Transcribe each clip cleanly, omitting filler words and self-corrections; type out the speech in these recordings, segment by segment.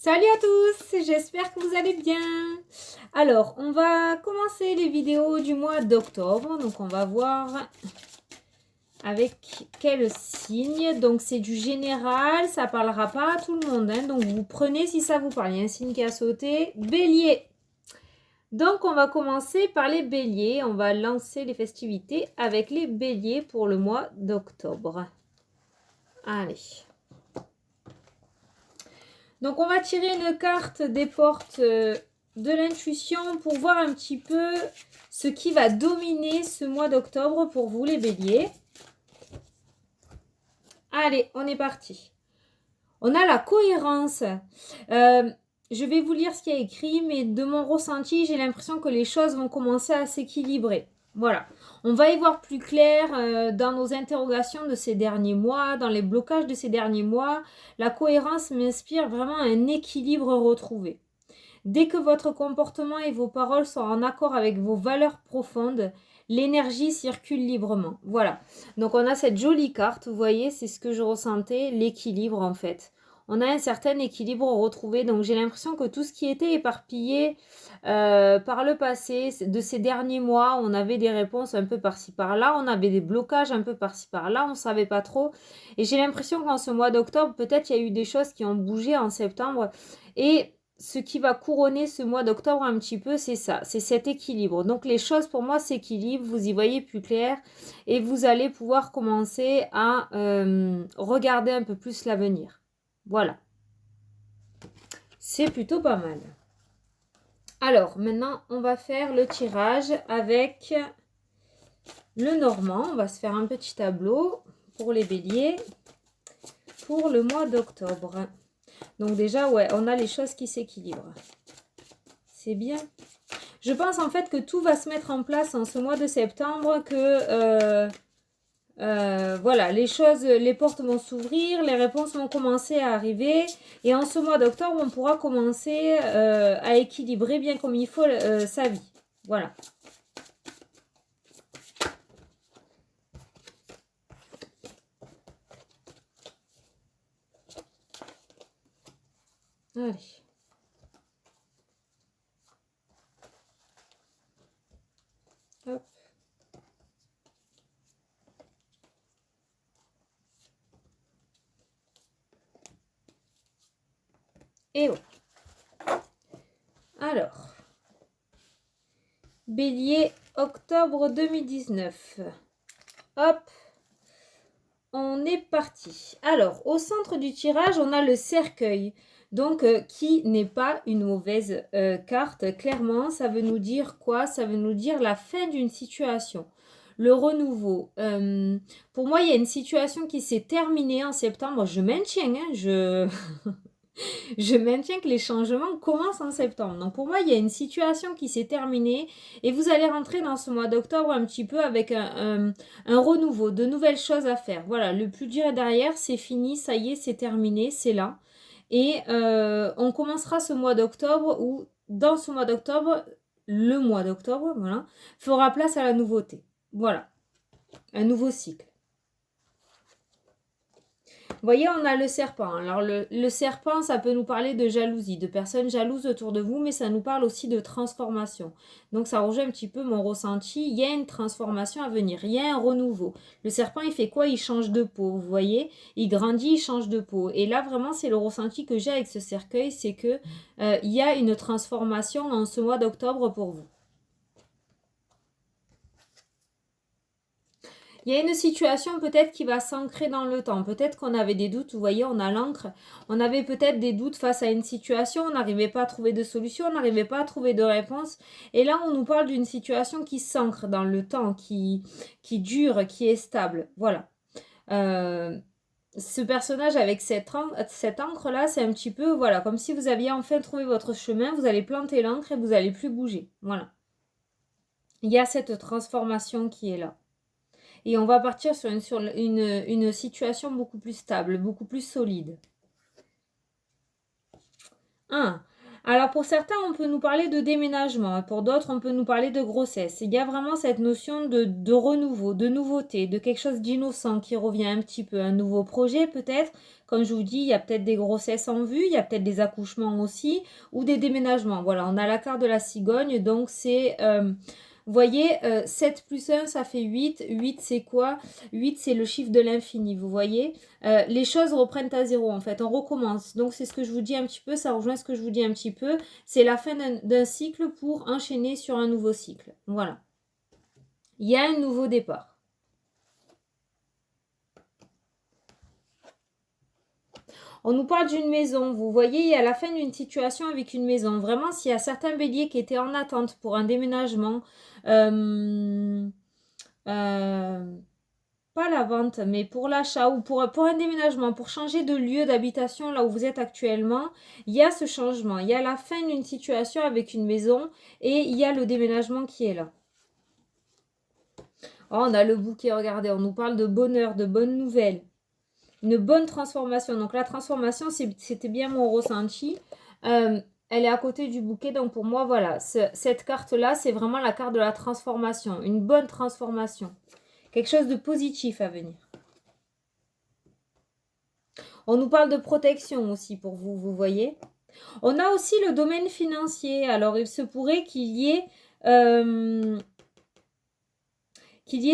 Salut à tous, j'espère que vous allez bien. Alors, on va commencer les vidéos du mois d'octobre. Donc, on va voir avec quel signe. Donc, c'est du général, ça parlera pas à tout le monde. Donc, vous prenez si ça vous parle. Il y a un signe qui a sauté. Bélier. Donc, on va commencer par les béliers. On va lancer les festivités avec les béliers pour le mois d'octobre. Allez. Donc, on va tirer une carte des portes de l'intuition pour voir un petit peu ce qui va dominer ce mois d'octobre pour vous, les béliers. Allez, on est parti. On a la cohérence. Je vais vous lire ce qu'il y a écrit, mais de mon ressenti, j'ai l'impression que les choses vont commencer à s'équilibrer. Voilà, on va y voir plus clair dans nos interrogations de ces derniers mois, dans les blocages de ces derniers mois. La cohérence m'inspire vraiment un équilibre retrouvé. Dès que votre comportement et vos paroles sont en accord avec vos valeurs profondes, l'énergie circule librement. Voilà, donc on a cette jolie carte, vous voyez, c'est ce que je ressentais, l'équilibre en fait. On a un certain équilibre retrouvé, donc j'ai l'impression que tout ce qui était éparpillé par le passé, de ces derniers mois, on avait des réponses un peu par-ci par-là, on avait des blocages un peu par-ci par-là, on ne savait pas trop. Et j'ai l'impression qu'en ce mois d'octobre, peut-être il y a eu des choses qui ont bougé en septembre. Et ce qui va couronner ce mois d'octobre un petit peu, c'est ça, c'est cet équilibre. Donc les choses pour moi s'équilibrent, vous y voyez plus clair et vous allez pouvoir commencer à regarder un peu plus l'avenir. Voilà. C'est plutôt pas mal. Alors, maintenant, on va faire le tirage avec le normand. On va se faire un petit tableau pour les béliers pour le mois d'octobre. Donc déjà, ouais, on a les choses qui s'équilibrent. C'est bien. Je pense en fait que tout va se mettre en place en ce mois de septembre, que voilà, les choses, les portes vont s'ouvrir, les réponses vont commencer à arriver. Et en ce mois d'octobre, on pourra commencer à équilibrer bien comme il faut sa vie. Voilà. Allez. Hop. Et ouais. Alors. Bélier, octobre 2019. Hop. On est parti. Alors, au centre du tirage, on a le cercueil. Donc, qui n'est pas une mauvaise carte. Clairement, ça veut nous dire quoi? Ça veut nous dire la fin d'une situation. Le renouveau. Pour moi, il y a une situation qui s'est terminée en septembre. Je maintiens, hein, je maintiens que les changements commencent en septembre. Donc pour moi, il y a une situation qui s'est terminée et vous allez rentrer dans ce mois d'octobre un petit peu avec un renouveau, de nouvelles choses à faire. Voilà, le plus dur est derrière, c'est fini, ça y est, c'est terminé, c'est là. Et on commencera ce mois d'octobre où, dans ce mois d'octobre, le mois d'octobre, voilà, fera place à la nouveauté. Voilà, un nouveau cycle. Vous voyez, on a le serpent. Alors, le serpent, ça peut nous parler de jalousie, de personnes jalouses autour de vous, mais ça nous parle aussi de transformation. Donc, ça rejoint un petit peu mon ressenti. Il y a une transformation à venir, il y a un renouveau. Le serpent, il fait quoi? Il change de peau, vous voyez? Il grandit, il change de peau. Et là, vraiment, c'est le ressenti que j'ai avec ce cercueil, c'est que il y a une transformation en ce mois d'octobre pour vous. Il y a une situation peut-être qui va s'ancrer dans le temps. Peut-être qu'on avait des doutes, vous voyez, on a l'encre. On avait peut-être des doutes face à une situation, on n'arrivait pas à trouver de solution, on n'arrivait pas à trouver de réponse. Et là, on nous parle d'une situation qui s'ancre dans le temps, qui dure, qui est stable. Voilà. Ce personnage avec cette encre-là, c'est un petit peu, voilà, comme si vous aviez enfin trouvé votre chemin, vous allez planter l'encre et vous n'allez plus bouger. Voilà. Il y a cette transformation qui est là. Et on va partir sur une situation beaucoup plus stable, beaucoup plus solide. Alors pour certains, on peut nous parler de déménagement, pour d'autres, on peut nous parler de grossesse. Il y a vraiment cette notion de renouveau, de nouveauté, de quelque chose d'innocent qui revient un petit peu, un nouveau projet peut-être. Comme je vous dis, il y a peut-être des grossesses en vue, il y a peut-être des accouchements aussi, ou des déménagements. Voilà, on a la carte de la cigogne, donc c'est... vous voyez, 7 plus 1, ça fait 8. 8, c'est quoi? 8, c'est le chiffre de l'infini, vous voyez? Les choses reprennent à zéro, en fait. On recommence. Donc, c'est ce que je vous dis un petit peu. Ça rejoint ce que je vous dis un petit peu. C'est la fin d'un cycle pour enchaîner sur un nouveau cycle. Voilà. Il y a un nouveau départ. On nous parle d'une maison. Vous voyez, il y a la fin d'une situation avec une maison. Vraiment, s'il y a certains béliers qui étaient en attente pour un déménagement, pas la vente, mais pour l'achat ou pour un déménagement, pour changer de lieu d'habitation là où vous êtes actuellement, il y a ce changement. Il y a la fin d'une situation avec une maison et il y a le déménagement qui est là. Oh, on a le bouquet, regardez, on nous parle de bonheur, de bonnes nouvelles. Une bonne transformation. Donc la transformation, c'était bien mon ressenti. Elle est à côté du bouquet. Donc pour moi, voilà, cette carte-là, c'est vraiment la carte de la transformation. Une bonne transformation. Quelque chose de positif à venir. On nous parle de protection aussi pour vous, vous voyez. On a aussi le domaine financier. Alors, il se pourrait qu'il y ait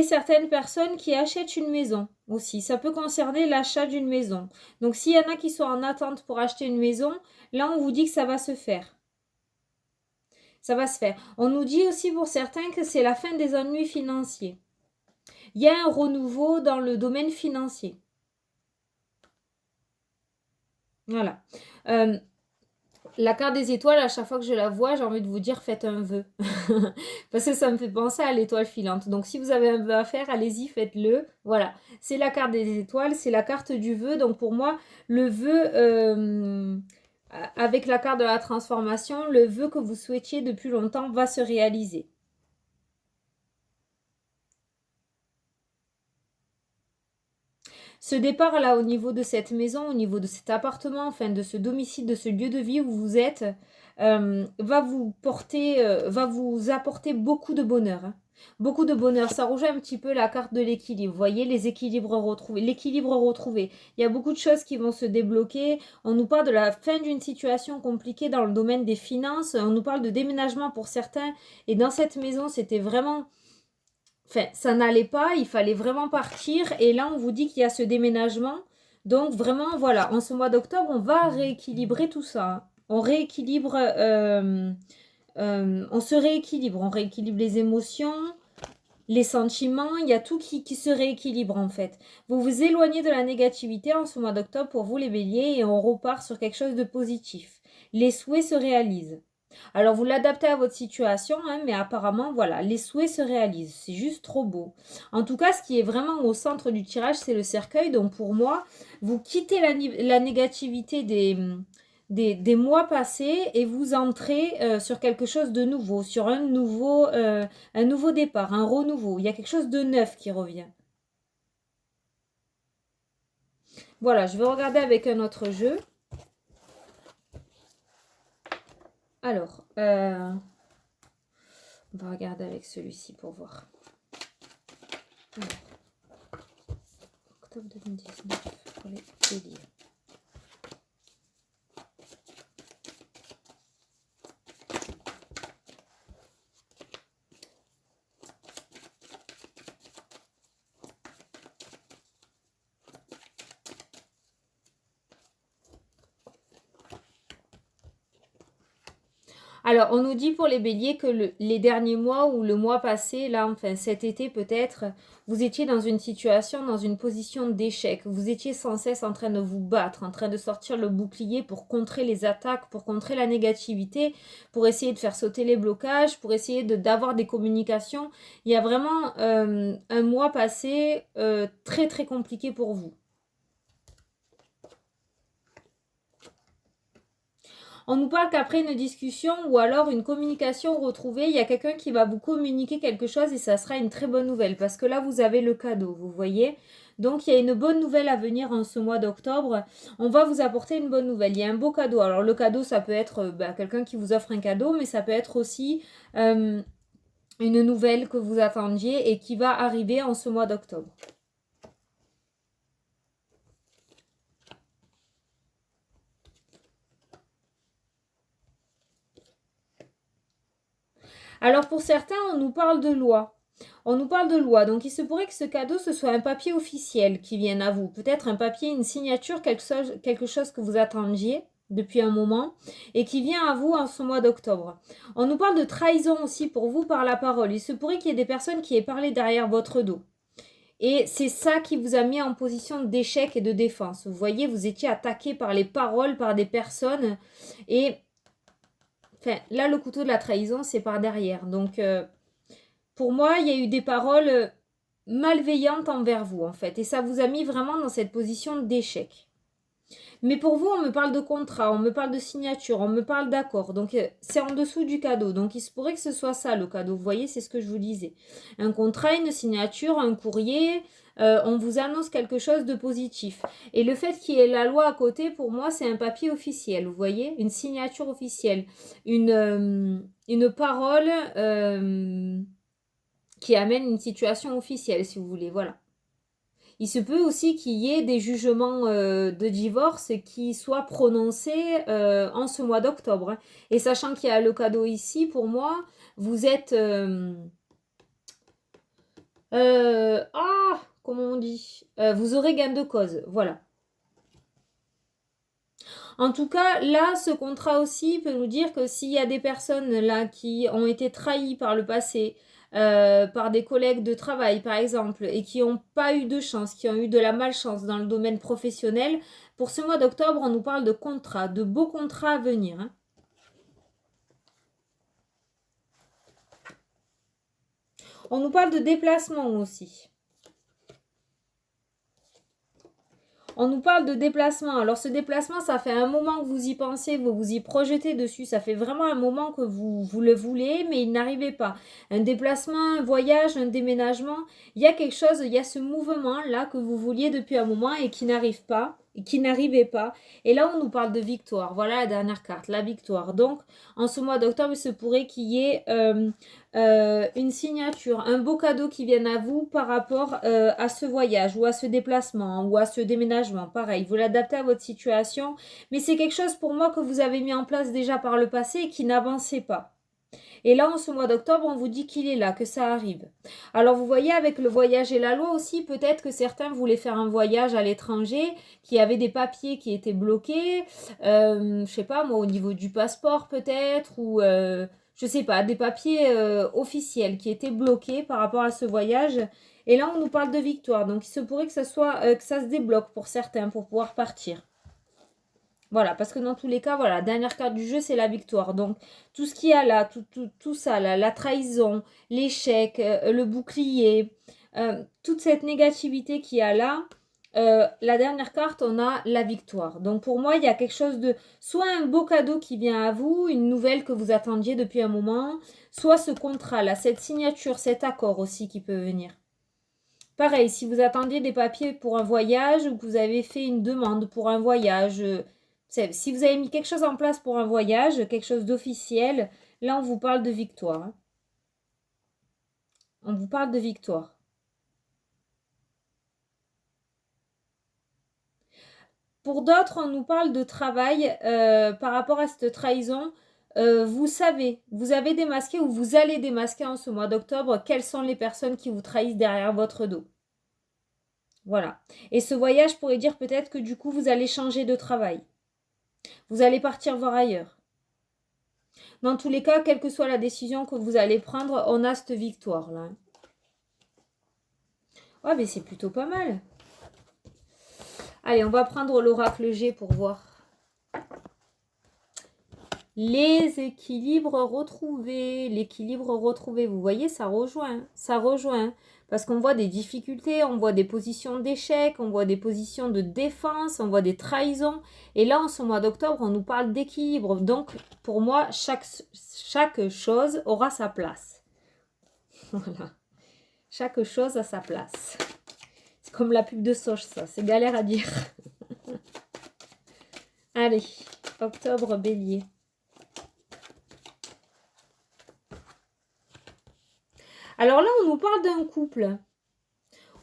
certaines personnes qui achètent une maison aussi. Ça peut concerner l'achat d'une maison. Donc, s'il y en a qui sont en attente pour acheter une maison, là, on vous dit que ça va se faire. Ça va se faire. On nous dit aussi pour certains que c'est la fin des ennuis financiers. Il y a un renouveau dans le domaine financier. Voilà. La carte des étoiles, à chaque fois que je la vois, j'ai envie de vous dire faites un vœu. Parce que ça me fait penser à l'étoile filante. Donc si vous avez un vœu à faire, allez-y, faites-le. Voilà. C'est la carte des étoiles, c'est la carte du vœu. Donc pour moi, le vœu, avec la carte de la transformation, le vœu que vous souhaitiez depuis longtemps va se réaliser. Ce départ là au niveau de cette maison, au niveau de cet appartement, enfin de ce domicile, de ce lieu de vie où vous êtes, va vous apporter beaucoup de bonheur. Hein. Beaucoup de bonheur. Ça rejoint un petit peu la carte de l'équilibre. Vous voyez, les équilibres retrouvés, l'équilibre retrouvé. Il y a beaucoup de choses qui vont se débloquer. On nous parle de la fin d'une situation compliquée dans le domaine des finances. On nous parle de déménagement pour certains. Et dans cette maison, c'était vraiment... Enfin, ça n'allait pas, il fallait vraiment partir. Et là, on vous dit qu'il y a ce déménagement. Donc, vraiment, voilà, en ce mois d'octobre, on va rééquilibrer tout ça. Hein. On rééquilibre, on se rééquilibre. On rééquilibre les émotions, les sentiments. Il y a tout qui se rééquilibre, en fait. Vous vous éloignez de la négativité en ce mois d'octobre pour vous, les béliers, et on repart sur quelque chose de positif. Les souhaits se réalisent. Alors, vous l'adaptez à votre situation, hein, mais apparemment, voilà, les souhaits se réalisent. C'est juste trop beau. En tout cas, ce qui est vraiment au centre du tirage, c'est le cercueil. Donc, pour moi, vous quittez la négativité des mois passés et vous entrez sur quelque chose de nouveau, sur un nouveau départ, un renouveau. Il y a quelque chose de neuf qui revient. Voilà, je vais regarder avec un autre jeu. Alors, on va regarder avec celui-ci pour voir. Alors, octobre 2019 pour les béliers. Alors, on nous dit pour les béliers que les derniers mois ou le mois passé, là, enfin cet été peut-être, vous étiez dans une situation, dans une position d'échec. Vous étiez sans cesse en train de vous battre, en train de sortir le bouclier pour contrer les attaques, pour contrer la négativité, pour essayer de faire sauter les blocages, pour essayer d'avoir des communications. Il y a vraiment un mois passé très très compliqué pour vous. On nous parle qu'après une discussion ou alors une communication retrouvée, il y a quelqu'un qui va vous communiquer quelque chose et ça sera une très bonne nouvelle parce que là, vous avez le cadeau, vous voyez. Donc, il y a une bonne nouvelle à venir en ce mois d'octobre. On va vous apporter une bonne nouvelle. Il y a un beau cadeau. Alors, le cadeau, ça peut être quelqu'un qui vous offre un cadeau, mais ça peut être aussi une nouvelle que vous attendiez et qui va arriver en ce mois d'octobre. Alors pour certains, on nous parle de loi. On nous parle de loi, donc il se pourrait que ce cadeau, ce soit un papier officiel qui vienne à vous. Peut-être un papier, une signature, quelque chose que vous attendiez depuis un moment et qui vient à vous en ce mois d'octobre. On nous parle de trahison aussi pour vous par la parole. Il se pourrait qu'il y ait des personnes qui aient parlé derrière votre dos. Et c'est ça qui vous a mis en position d'échec et de défense. Vous voyez, vous étiez attaqué par les paroles, par des personnes et... Enfin, là, le couteau de la trahison, c'est par derrière. Donc, pour moi, il y a eu des paroles malveillantes envers vous, en fait. Et ça vous a mis vraiment dans cette position d'échec. Mais pour vous, on me parle de contrat, on me parle de signature, on me parle d'accord. Donc, c'est en dessous du cadeau. Donc, il se pourrait que ce soit ça, le cadeau. Vous voyez, c'est ce que je vous disais. Un contrat, une signature, un courrier... on vous annonce quelque chose de positif. Et le fait qu'il y ait la loi à côté, pour moi, c'est un papier officiel, vous voyez, une signature officielle, une parole qui amène une situation officielle, si vous voulez, voilà. Il se peut aussi qu'il y ait des jugements de divorce qui soient prononcés en ce mois d'octobre. Et sachant qu'il y a le cadeau ici, pour moi, vous êtes... comment on dit vous aurez gain de cause, voilà. En tout cas, là, ce contrat aussi peut nous dire que s'il y a des personnes là qui ont été trahies par le passé, par des collègues de travail par exemple, et qui n'ont pas eu de chance, qui ont eu de la malchance dans le domaine professionnel, pour ce mois d'octobre, on nous parle de contrats, de beaux contrats à venir. Hein. On nous parle de déplacement aussi. On nous parle de déplacement. Alors ce déplacement, ça fait un moment que vous y pensez, vous vous y projetez dessus. Ça fait vraiment un moment que vous le voulez, mais il n'arrivait pas. Un déplacement, un voyage, un déménagement. Il y a quelque chose, il y a ce mouvement-là que vous vouliez depuis un moment et qui n'arrive pas. Qui n'arrivait pas. Et là, on nous parle de victoire. Voilà la dernière carte, la victoire. Donc, en ce mois d'octobre, il se pourrait qu'il y ait une signature, un beau cadeau qui vienne à vous par rapport à ce voyage ou à ce déplacement ou à ce déménagement. Pareil, vous l'adaptez à votre situation. Mais c'est quelque chose pour moi que vous avez mis en place déjà par le passé et qui n'avançait pas. Et là, en ce mois d'octobre, on vous dit qu'il est là, que ça arrive. Alors, vous voyez, avec le voyage et la loi aussi, peut-être que certains voulaient faire un voyage à l'étranger, qui avaient des papiers qui étaient bloqués, je sais pas, moi, au niveau du passeport peut-être, ou je sais pas, des papiers officiels qui étaient bloqués par rapport à ce voyage. Et là, on nous parle de victoire. Donc, il se pourrait que ça se débloque pour certains, pour pouvoir partir. Voilà, parce que dans tous les cas, voilà, la dernière carte du jeu, c'est la victoire. Donc, tout ce qu'il y a là, tout ça, là, la trahison, l'échec, le bouclier, toute cette négativité qu'il y a là, la dernière carte, on a la victoire. Donc, pour moi, il y a quelque chose de... Soit un beau cadeau qui vient à vous, une nouvelle que vous attendiez depuis un moment, soit ce contrat-là, cette signature, cet accord aussi qui peut venir. Pareil, si vous attendiez des papiers pour un voyage ou que vous avez fait une demande pour un voyage... si vous avez mis quelque chose en place pour un voyage, quelque chose d'officiel, là on vous parle de victoire. Hein. On vous parle de victoire. Pour d'autres, on nous parle de travail par rapport à cette trahison. Vous savez, vous avez démasqué ou vous allez démasquer en ce mois d'octobre quelles sont les personnes qui vous trahissent derrière votre dos. Voilà. Et ce voyage pourrait dire peut-être que du coup, vous allez changer de travail. Vous allez partir voir ailleurs. Dans tous les cas, quelle que soit la décision que vous allez prendre, on a cette victoire-là. Ouais, mais c'est plutôt pas mal. Allez, on va prendre l'oracle G pour voir. Les équilibres retrouvés. L'équilibre retrouvé. Vous voyez, ça rejoint. Ça rejoint. Parce qu'on voit des difficultés, on voit des positions d'échec, on voit des positions de défense, on voit des trahisons. Et là, en ce mois d'octobre, on nous parle d'équilibre. Donc, pour moi, chaque chose aura sa place. Voilà. Chaque chose a sa place. Comme la pub de Soch, ça. C'est galère à dire. Allez, octobre, bélier. Alors là, on nous parle d'un couple.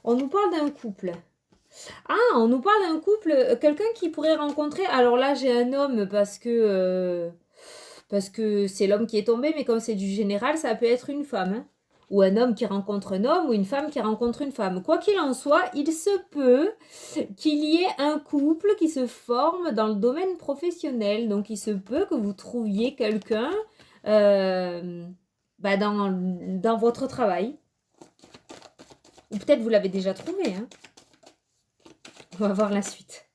On nous parle d'un couple. Ah, on nous parle d'un couple, quelqu'un qui pourrait rencontrer. Alors là, j'ai un homme parce que c'est l'homme qui est tombé, mais comme c'est du général, ça peut être une femme. Hein. Ou un homme qui rencontre un homme, ou une femme qui rencontre une femme. Quoi qu'il en soit, il se peut qu'il y ait un couple qui se forme dans le domaine professionnel. Donc il se peut que vous trouviez quelqu'un dans votre travail. Ou peut-être vous l'avez déjà trouvé. Hein. On va voir la suite.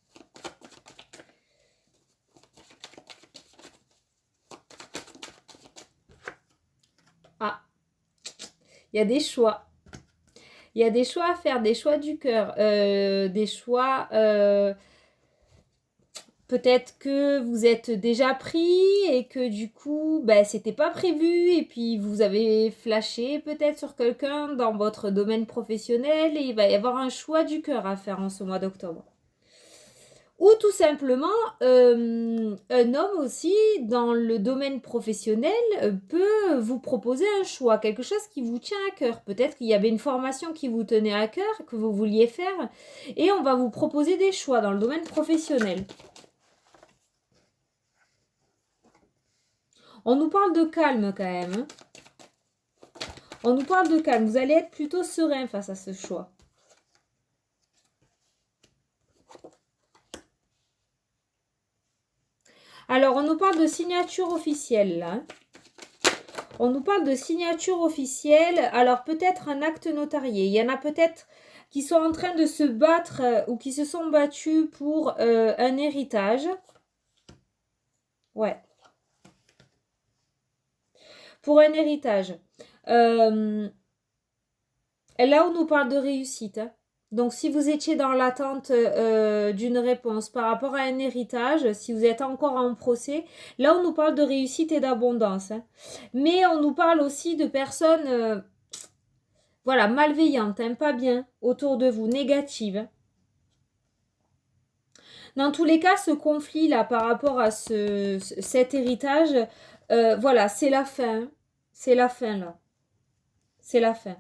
Ah, il y a des choix. Il y a des choix à faire, des choix du cœur, des choix... peut-être que vous êtes déjà pris et que du coup, c'était pas prévu et puis vous avez flashé peut-être sur quelqu'un dans votre domaine professionnel et il va y avoir un choix du cœur à faire en ce mois d'octobre. Ou tout simplement, un homme aussi, dans le domaine professionnel, peut vous proposer un choix, quelque chose qui vous tient à cœur. Peut-être qu'il y avait une formation qui vous tenait à cœur, que vous vouliez faire, et on va vous proposer des choix dans le domaine professionnel. On nous parle de calme quand même. Hein. On nous parle de calme. Vous allez être plutôt serein face à ce choix. Alors, on nous parle de signature officielle, là. On nous parle de signature officielle. Alors, peut-être un acte notarié. Il y en a peut-être qui sont en train de se battre ou qui se sont battus pour un héritage. Ouais. Pour un héritage. Là, on nous parle de réussite. Hein. Donc, si vous étiez dans l'attente d'une réponse par rapport à un héritage, si vous êtes encore en procès, là, on nous parle de réussite et d'abondance. Hein. Mais on nous parle aussi de personnes, voilà, malveillantes, hein, pas bien, autour de vous, négatives. Dans tous les cas, ce conflit-là par rapport à cet héritage, voilà, c'est la fin. C'est la fin, là. C'est la fin.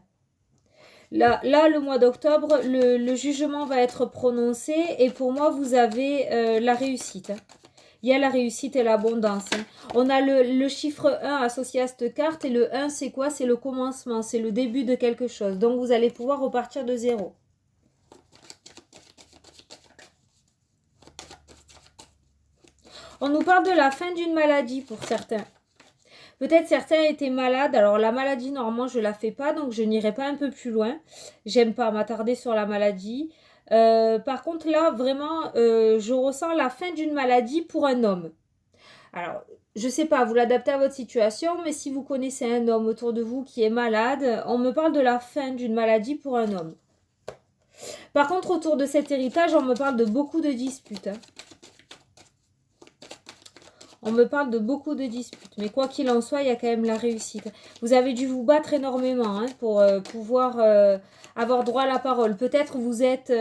Là, le mois d'octobre, le jugement va être prononcé et pour moi, vous avez la réussite. Il y a la réussite et l'abondance. On a le chiffre 1 associé à cette carte et le 1, c'est quoi? C'est le commencement, c'est le début de quelque chose. Donc, vous allez pouvoir repartir de zéro. On nous parle de la fin d'une maladie pour certains. Peut-être certains étaient malades. Alors la maladie, normalement, je ne la fais pas, donc je n'irai pas un peu plus loin. J'aime pas m'attarder sur la maladie. Par contre, là, vraiment, je ressens la fin d'une maladie pour un homme. Alors, je ne sais pas, vous l'adaptez à votre situation, mais si vous connaissez un homme autour de vous qui est malade, on me parle de la fin d'une maladie pour un homme. Par contre, autour de cet héritage, on me parle de beaucoup de disputes. Hein. On me parle de beaucoup de disputes. Mais quoi qu'il en soit, il y a quand même la réussite. Vous avez dû vous battre énormément hein, pour pouvoir avoir droit à la parole. Peut-être vous êtes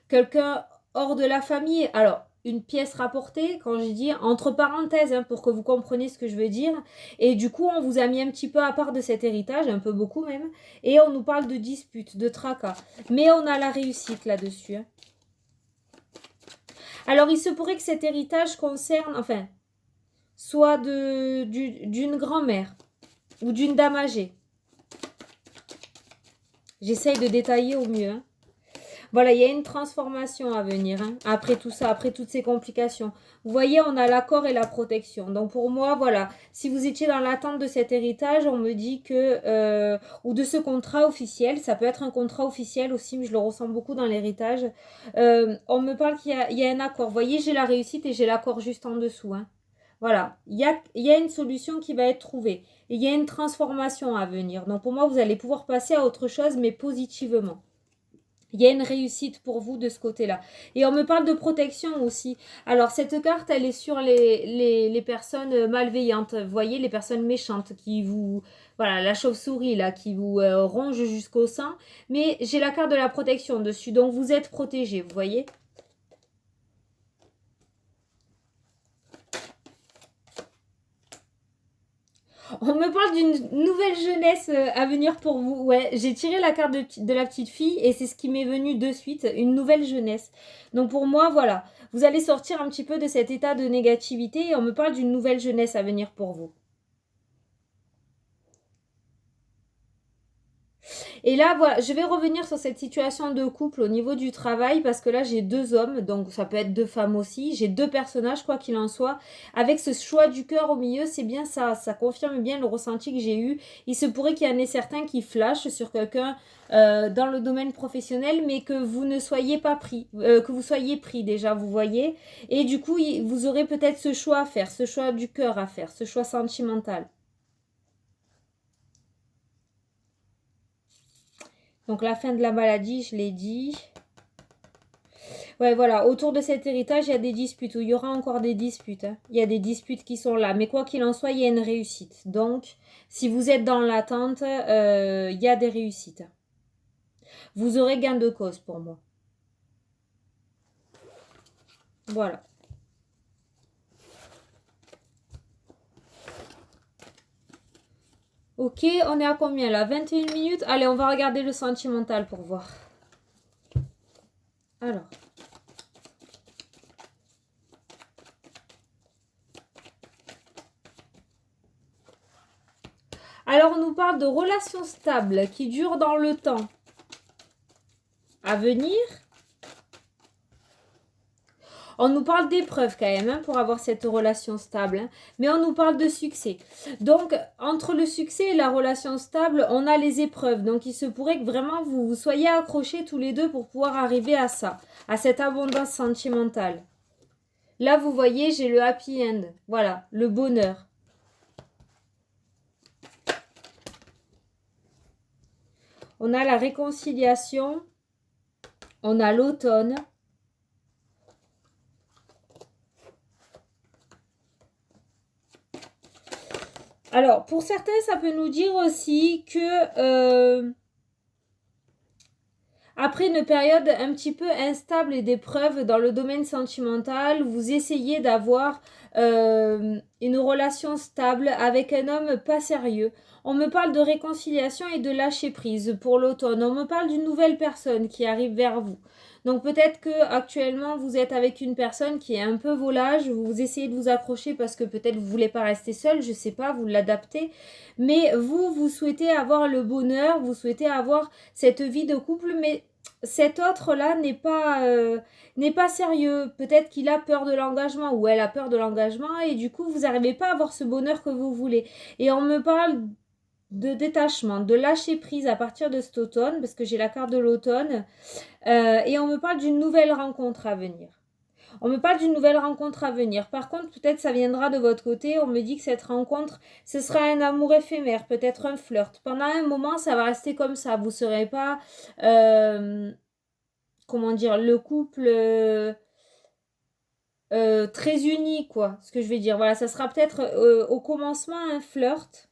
quelqu'un hors de la famille. Alors, une pièce rapportée, quand je dis entre parenthèses, hein, pour que vous compreniez ce que je veux dire. Et du coup, on vous a mis un petit peu à part de cet héritage, un peu beaucoup même. Et on nous parle de disputes, de tracas. Mais on a la réussite là-dessus. Hein. Alors, il se pourrait que cet héritage concerne... Enfin... soit d'une grand-mère ou d'une dame âgée. J'essaye de détailler au mieux. Hein. Voilà, il y a une transformation à venir. Hein, après tout ça, après toutes ces complications. Vous voyez, on a l'accord et la protection. Donc pour moi, voilà, si vous étiez dans l'attente de cet héritage, on me dit que... ou de ce contrat officiel, ça peut être un contrat officiel aussi, mais je le ressens beaucoup dans l'héritage. On me parle qu'il y a un accord. Vous voyez, j'ai la réussite et j'ai l'accord juste en dessous. Hein. Voilà, il y a une solution qui va être trouvée. Et il y a une transformation à venir. Donc pour moi, vous allez pouvoir passer à autre chose, mais positivement. Il y a une réussite pour vous de ce côté-là. Et on me parle de protection aussi. Alors, cette carte, elle est sur les personnes malveillantes. Vous voyez, les personnes méchantes qui vous... Voilà, la chauve-souris, là, qui vous ronge jusqu'au sein. Mais j'ai la carte de la protection dessus. Donc, vous êtes protégé, vous voyez. On me parle d'une nouvelle jeunesse à venir pour vous. Ouais, j'ai tiré la carte de la petite fille et c'est ce qui m'est venu de suite, une nouvelle jeunesse. Donc pour moi, voilà, vous allez sortir un petit peu de cet état de négativité et on me parle d'une nouvelle jeunesse à venir pour vous. Et là, voilà, je vais revenir sur cette situation de couple au niveau du travail parce que là, j'ai deux hommes, donc ça peut être deux femmes aussi. J'ai deux personnages, quoi qu'il en soit. Avec ce choix du cœur au milieu, c'est bien ça. Ça confirme bien le ressenti que j'ai eu. Il se pourrait qu'il y en ait certains qui flashent sur quelqu'un dans le domaine professionnel, mais que vous ne soyez pas pris, que vous soyez pris déjà, vous voyez. Et du coup, vous aurez peut-être ce choix à faire, ce choix du cœur à faire, ce choix sentimental. Donc la fin de la maladie, je l'ai dit. Ouais, voilà, autour de cet héritage, il y a des disputes, ou il y aura encore des disputes, hein. Il y a des disputes qui sont là, mais quoi qu'il en soit, il y a une réussite. Donc, si vous êtes dans l'attente, il y a des réussites. Vous aurez gain de cause pour moi. Voilà. Ok, on est à combien là? 21 minutes? Allez, on va regarder le sentimental pour voir. Alors. Alors, on nous parle de relations stables qui durent dans le temps à venir. On nous parle d'épreuves quand même hein, pour avoir cette relation stable, hein, mais on nous parle de succès. Donc, entre le succès et la relation stable, on a les épreuves. Donc, il se pourrait que vraiment vous soyez accrochés tous les deux pour pouvoir arriver à ça, à cette abondance sentimentale. Là, vous voyez, j'ai le happy end. Voilà, le bonheur. On a la réconciliation. On a l'automne. Alors, pour certains, ça peut nous dire aussi que après une période un petit peu instable et d'épreuve dans le domaine sentimental, vous essayez d'avoir une relation stable avec un homme pas sérieux. On me parle de réconciliation et de lâcher prise pour l'automne. On me parle d'une nouvelle personne qui arrive vers vous. Donc peut-être que actuellement vous êtes avec une personne qui est un peu volage, vous essayez de vous accrocher parce que peut-être vous voulez pas rester seul, je sais pas, vous l'adaptez, mais vous souhaitez avoir le bonheur, vous souhaitez avoir cette vie de couple, mais cet autre-là n'est pas sérieux. Peut-être qu'il a peur de l'engagement ou elle a peur de l'engagement et du coup vous n'arrivez pas à avoir ce bonheur que vous voulez. Et on me parle de détachement, de lâcher prise à partir de cet automne, parce que j'ai la carte de l'automne, et on me parle d'une nouvelle rencontre à venir. On me parle d'une nouvelle rencontre à venir. Par contre, peut-être ça viendra de votre côté. On me dit que cette rencontre, ce sera un amour éphémère, peut-être un flirt. Pendant un moment, ça va rester comme ça. Vous ne serez pas, comment dire, le couple très uni, quoi. Ce que je vais dire. Voilà, ça sera peut-être au commencement un flirt.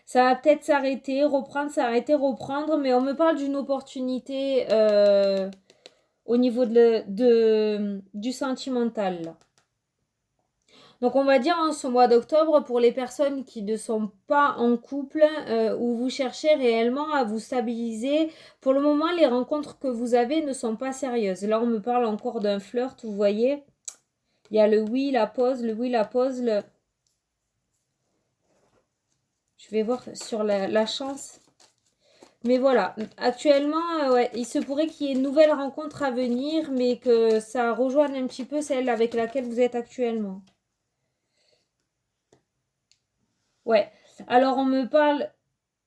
Ça va peut-être s'arrêter, reprendre, s'arrêter, reprendre. Mais on me parle d'une opportunité au niveau du sentimental, là. Donc on va dire en ce mois d'octobre, pour les personnes qui ne sont pas en couple, où vous cherchez réellement à vous stabiliser, pour le moment les rencontres que vous avez ne sont pas sérieuses. Là on me parle encore d'un flirt, vous voyez. Il y a le oui, la pause, le oui, la pause, le... Je vais voir sur la chance. Mais voilà, actuellement, ouais, il se pourrait qu'il y ait une nouvelle rencontre à venir, mais que ça rejoigne un petit peu celle avec laquelle vous êtes actuellement. Ouais. Alors on me parle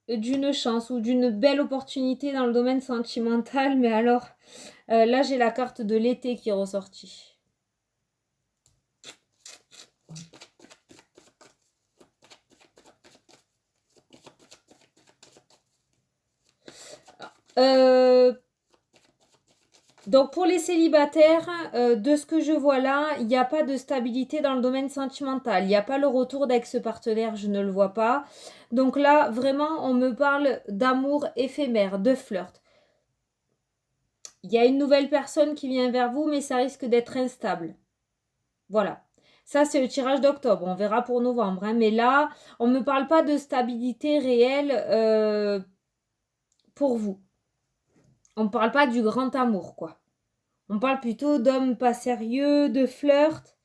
d'une chance ou d'une belle opportunité dans le domaine sentimental, mais alors là j'ai la carte de l'été qui est ressortie. Donc pour les célibataires, de ce que je vois là, il n'y a pas de stabilité dans le domaine sentimental. Il n'y a pas le retour d'ex-partenaire, je ne le vois pas. Donc là, vraiment, on me parle d'amour éphémère, de flirt. Il y a une nouvelle personne qui vient vers vous, mais ça risque d'être instable. Voilà. Ça, c'est le tirage d'octobre. On verra pour novembre. Hein. Mais là, on ne me parle pas de stabilité réelle pour vous. On ne parle pas du grand amour, quoi. On parle plutôt d'hommes pas sérieux, de flirt.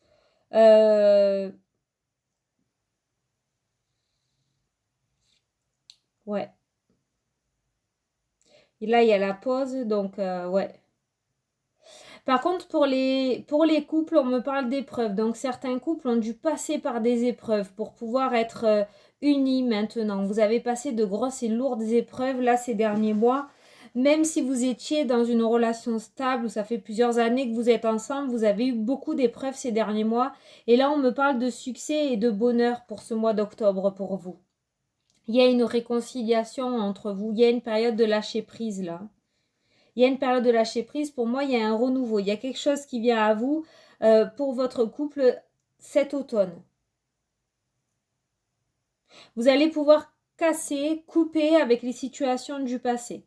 Ouais. Et là, il y a la pause, donc ouais. Par contre, pour les couples, on me parle d'épreuves. Donc, certains couples ont dû passer par des épreuves pour pouvoir être unis maintenant. Vous avez passé de grosses et lourdes épreuves là ces derniers mois. Même si vous étiez dans une relation stable, où ça fait plusieurs années que vous êtes ensemble, vous avez eu beaucoup d'épreuves ces derniers mois. Et là, on me parle de succès et de bonheur pour ce mois d'octobre pour vous. Il y a une réconciliation entre vous. Il y a une période de lâcher prise là. Il y a une période de lâcher prise. Pour moi, il y a un renouveau. Il y a quelque chose qui vient à vous pour votre couple cet automne. Vous allez pouvoir casser, couper avec les situations du passé.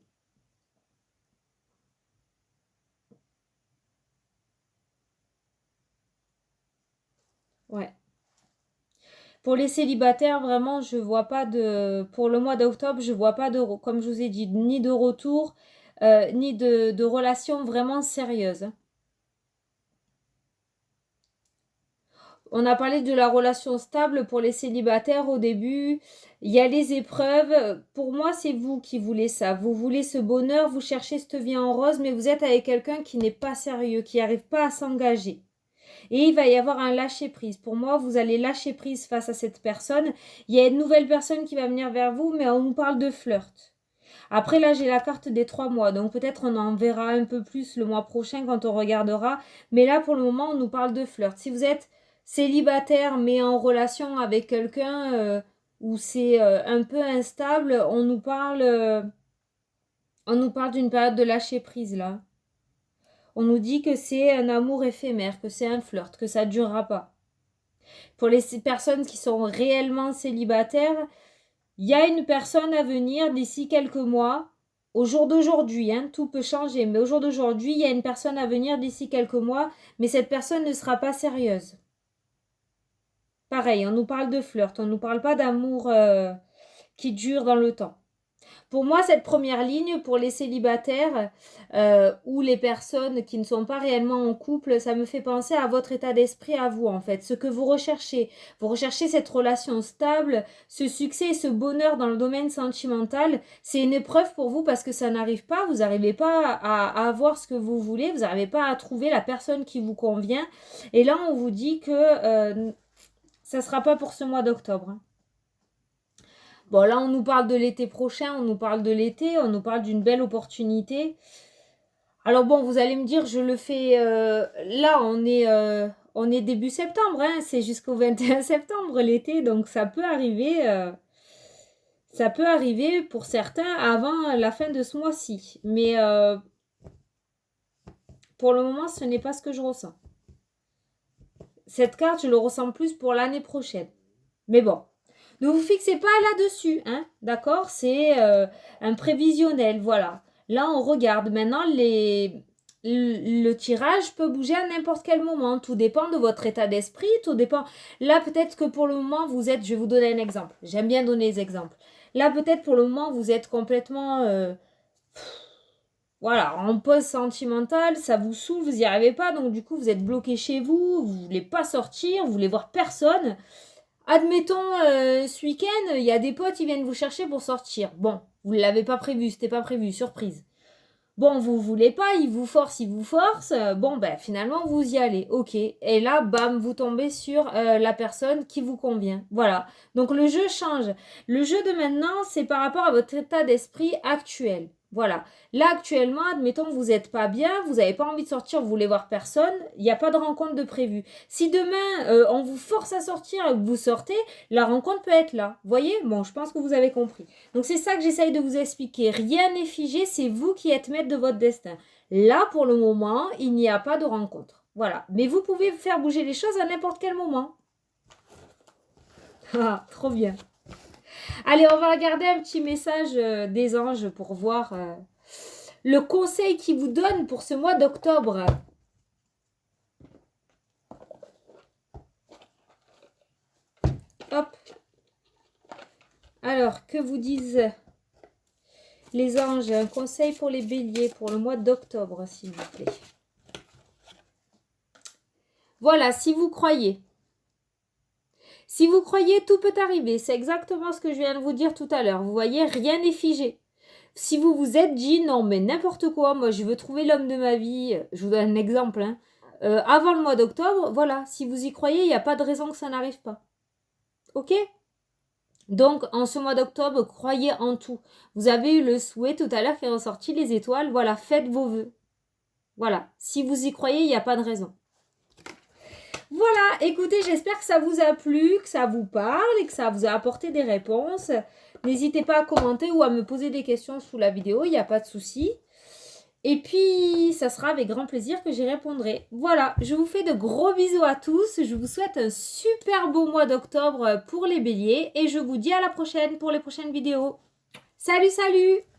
Ouais. Pour les célibataires, vraiment, je vois pas de... Pour le mois d'octobre, je vois pas de... Comme je vous ai dit, ni de retour, ni de relation vraiment sérieuse. On a parlé de la relation stable pour les célibataires au début. Il y a les épreuves. Pour moi, c'est vous qui voulez ça. Vous voulez ce bonheur, vous cherchez cette vie en rose, mais vous êtes avec quelqu'un qui n'est pas sérieux, qui n'arrive pas à s'engager. Et il va y avoir un lâcher-prise. Pour moi, vous allez lâcher prise face à cette personne. Il y a une nouvelle personne qui va venir vers vous, mais on nous parle de flirt. Après, là, j'ai la carte des 3 mois. Donc, peut-être on en verra un peu plus le mois prochain quand on regardera. Mais là, pour le moment, on nous parle de flirt. Si vous êtes célibataire, mais en relation avec quelqu'un où c'est un peu instable, on nous parle d'une période de lâcher-prise, là. On nous dit que c'est un amour éphémère, que c'est un flirt, que ça ne durera pas. Pour les personnes qui sont réellement célibataires, il y a une personne à venir d'ici quelques mois. Au jour d'aujourd'hui, hein, tout peut changer, mais au jour d'aujourd'hui, il y a une personne à venir d'ici quelques mois, mais cette personne ne sera pas sérieuse. Pareil, on nous parle de flirt, on ne nous parle pas d'amour qui dure dans le temps. Pour moi, cette première ligne, pour les célibataires ou les personnes qui ne sont pas réellement en couple, ça me fait penser à votre état d'esprit à vous, en fait. Ce que vous recherchez. Vous recherchez cette relation stable, ce succès et ce bonheur dans le domaine sentimental. C'est une épreuve pour vous parce que ça n'arrive pas. Vous n'arrivez pas à avoir ce que vous voulez. Vous n'arrivez pas à trouver la personne qui vous convient. Et là, on vous dit que ça ne sera pas pour ce mois d'octobre. Hein. Bon, là, on nous parle de l'été prochain, on nous parle de l'été, on nous parle d'une belle opportunité. Alors bon, vous allez me dire, je le fais... là, on est début septembre, hein, c'est jusqu'au 21 septembre l'été, donc ça peut arriver pour certains avant la fin de ce mois-ci. Mais pour le moment, ce n'est pas ce que je ressens. Cette carte, je le ressens plus pour l'année prochaine. Mais bon. Ne vous fixez pas là-dessus, hein, d'accord? C'est un prévisionnel, voilà. Là, on regarde. Maintenant, le tirage peut bouger à n'importe quel moment. Tout dépend de votre état d'esprit, tout dépend... Là, peut-être que pour le moment, vous êtes... Je vais vous donner un exemple. J'aime bien donner des exemples. Là, peut-être pour le moment, vous êtes complètement... voilà, en pause sentimentale, ça vous saoule, vous n'y arrivez pas, donc du coup, vous êtes bloqué chez vous, vous voulez pas sortir, vous voulez voir personne... Admettons, ce week-end, il y a des potes, qui viennent vous chercher pour sortir. Bon, vous ne l'avez pas prévu, c'était pas prévu, surprise. Bon, vous voulez pas, ils vous forcent. Bon, ben finalement, vous y allez. Ok. Et là, bam, vous tombez sur la personne qui vous convient. Voilà. Donc, le jeu change. Le jeu de maintenant, c'est par rapport à votre état d'esprit actuel. Voilà. Là, actuellement, admettons que vous n'êtes pas bien, vous n'avez pas envie de sortir, vous voulez voir personne, il n'y a pas de rencontre de prévu. Si demain, on vous force à sortir et que vous sortez, la rencontre peut être là. Voyez? Bon, je pense que vous avez compris. Donc, c'est ça que j'essaye de vous expliquer. Rien n'est figé, c'est vous qui êtes maître de votre destin. Là, pour le moment, il n'y a pas de rencontre. Voilà. Mais vous pouvez faire bouger les choses à n'importe quel moment. Ah, trop bien. Allez, on va regarder un petit message des anges pour voir le conseil qu'ils vous donnent pour ce mois d'octobre. Hop. Alors, que vous disent les anges? Un conseil pour les béliers pour le mois d'octobre, s'il vous plaît. Voilà, si vous croyez. Si vous croyez, tout peut arriver. C'est exactement ce que je viens de vous dire tout à l'heure. Vous voyez, rien n'est figé. Si vous vous êtes dit, non, mais n'importe quoi, moi, je veux trouver l'homme de ma vie. Je vous donne un exemple. Hein. Avant le mois d'octobre, voilà, si vous y croyez, il n'y a pas de raison que ça n'arrive pas. Ok? Donc, en ce mois d'octobre, croyez en tout. Vous avez eu le souhait tout à l'heure qui est ressorti, les étoiles. Voilà, faites vos vœux. Voilà, si vous y croyez, il n'y a pas de raison. Voilà, écoutez, j'espère que ça vous a plu, que ça vous parle et que ça vous a apporté des réponses. N'hésitez pas à commenter ou à me poser des questions sous la vidéo, il n'y a pas de souci. Et puis, ça sera avec grand plaisir que j'y répondrai. Voilà, je vous fais de gros bisous à tous. Je vous souhaite un super beau mois d'octobre pour les béliers. Et je vous dis à la prochaine pour les prochaines vidéos. Salut, salut!